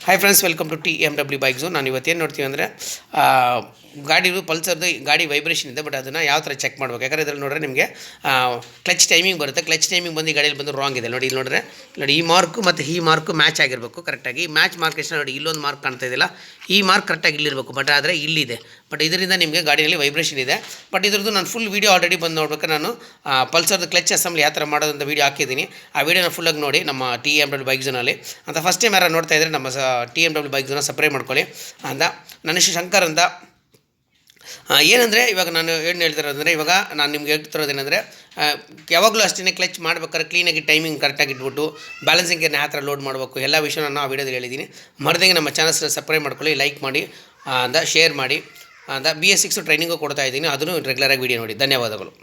Hi friends, welcome to TMW bike zone. ನಾನು ಇವತ್ತೇನು ನೋಡ್ತೀವಿ ಅಂದರೆ ಗಾಡಿದು ಪಲ್ಸರ್ದು ಗಾಡಿ ವೈಬ್ರೇಷನ್ ಇದೆ. ಬಟ್ ಅದನ್ನು ಯಾವ ಥರ ಚೆಕ್ ಮಾಡಬೇಕು, ಯಾಕಂದರೆ ಇದರಲ್ಲಿ ನೋಡಿದ್ರೆ ನಿಮಗೆ ಕ್ಲಚ್ ಟೈಮಿಂಗ್ ಬರುತ್ತೆ. ಕ್ಲಚ್ ಟೈಮಿಂಗ್ ಬಂದು ಗಾಡಿಯಲ್ಲಿ ಬಂದು ರಾಂಗ್ ಇದೆ ನೋಡಿ. ಇಲ್ಲಿ ನೋಡಿದ್ರೆ ನೋಡಿ, ಈ ಮಾರ್ಕು ಮತ್ತು ಈ ಮಾರ್ಕು ಮ್ಯಾಚ್ ಆಗಿರಬೇಕು ಕರೆಕ್ಟಾಗಿ. ಮ್ಯಾಚ್ ಮಾರ್ಕೇಶನ್ ನೋಡಿ, ಇಲ್ಲೊಂದು ಮಾರ್ಕ್ ಕಾಣ್ತಾ ಇದೆಯಲ್ಲ, ಈ ಮಾರ್ಕ್ ಕರೆಕ್ಟಾಗಿ ಇಲ್ಲಿರಬೇಕು. ಬಟ್ ಆದರೆ ಇಲ್ಲಿದೆ. ಬಟ್ ಇದರಿಂದ ನಿಮಗೆ ಗಾಡಿಯಲ್ಲಿ ವೈಬ್ರೇಷನ್ ಇದೆ. ಬಟ್ ಇದ್ರದ್ದು ನಾನು ಫುಲ್ ವೀಡಿಯೋ ಆಲ್ರೆಡಿ ಬಂದು ನೋಡ್ಬೇಕು. ನಾನು ಪಲ್ಸರ್ದು ಕ್ಲಚ್ ಅಸೆಂಬ್ಲಿ ಯಾವ ಥರ ಮಾಡೋದಂತ ವೀಡಿಯೋ ಹಾಕಿದ್ದೀನಿ. ಆ ವೀಡಿಯೋನ ಫುಲ್ಲಾಗಿ ನೋಡಿ ನಮ್ಮ TMW ಬೈಕ್ ಝೋನಲ್ಲಿ. ಅಂತ ಫಸ್ಟ್ ಟೈಮ್ ಯಾರು ನೋಡ್ತಾ ಇದ್ದರೆ ನಮ್ಮ TMW ಬೈಕ್ ಝೋನ ಸಬ್ಸ್ಕ್ರೈಬ್ ಮಾಡ್ಕೊಳ್ಳಿ ಅಂತ. ನನ್ನ ಹೆಸರು ಶಂಕರ್ ಅಂತ. ಏನಂದರೆ ಇವಾಗ ನಾನು ಏನು ಹೇಳ್ತಿರೋದಂದರೆ, ಇವಾಗ ನಾನು ನಿಮ್ಗೆ ಹೇಳ್ತಿರೋದೇನೆಂದರೆ, ಯಾವಾಗಲೂ ಅಷ್ಟೇ ಕ್ಲಚ್ ಮಾಡ್ಬೇಕಾದ್ರೆ ಕ್ಲೀನಾಗಿ ಟೈಮಿಂಗ್ ಕರೆಕ್ಟಾಗಿ ಇಟ್ಬಿಟ್ಟು ಬ್ಯಾಲೆನ್ಸಿಂಗ್ ಗೇರ್ನ ಯಾವ ಥರ ಲೋಡ್ ಮಾಡಬೇಕು ಎಲ್ಲ ವಿಷಯ ನಾನು ಆ ವಿಡಿಯೋದಲ್ಲಿ ಹೇಳಿದ್ದೀನಿ. ಮರದಂಗೆ ನಮ್ಮ ಚಾನಲ್ಸ್ನ ಸಬ್ಸ್ಕ್ರೈಬ್ ಮಾಡ್ಕೊಳ್ಳಿ, ಲೈಕ್ ಮಾಡಿ ಅಂತ, ಶೇರ್ ಮಾಡಿ ಅಂತ. bs6 ಟ್ರೈನಿಂಗು ಕೊಡ್ತಾ ಇದ್ದೀನಿ, ಅದನ್ನು ರೆಗ್ಯುಲರಾಗಿ ವೀಡಿಯೋ ನೋಡಿ. ಧನ್ಯವಾದಗಳು.